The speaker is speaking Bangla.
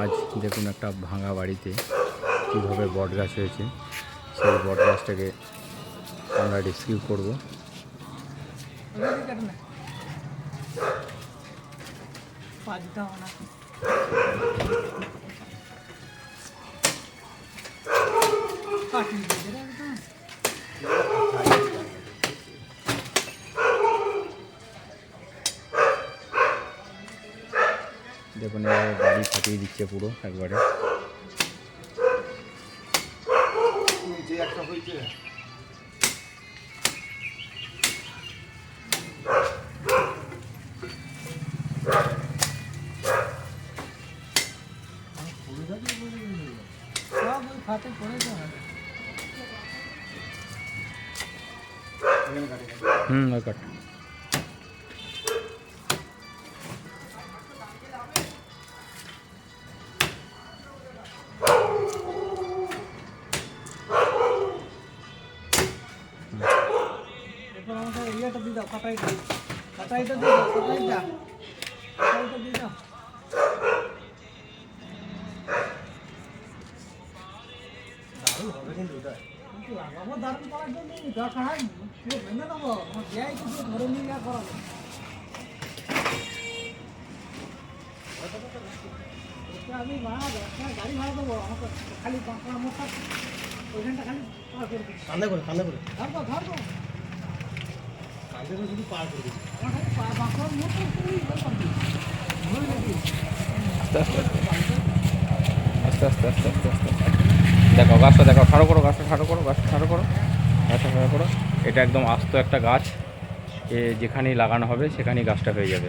আজ দেখুন একটা ভাঙা বাড়িতে কীভাবে বট গাছ হয়েছে, সেই বট গাছটাকে আমরা রেস্কিউ করব। দেখুন এবার বাড়ি ফাটিয়ে দিচ্ছে পুরো একবারে। ওই কাট। আমি গাড়ি ভাড়া দেবো আমাকে খালি মোটটা ওইখানটা খালি পার করে দিচ্ছি কান্দে করে ধরবো কান্দে করে শুধু পার করে দিচ্ছি বাঁকড়ার মোটটা আস্তে আস্তে আস্তে আস্তে আস্তে দেখো গাছটা, দেখো ঠাড়ো করো, গাছটা ঠাড়ো করো, গাছটা ঠাড়ো করো, গাছটা ঠাড়ো করো। এটা একদম আস্ত একটা গাছ, যেখানেই লাগানো হবে সেখানেই গাছটা হয়ে যাবে।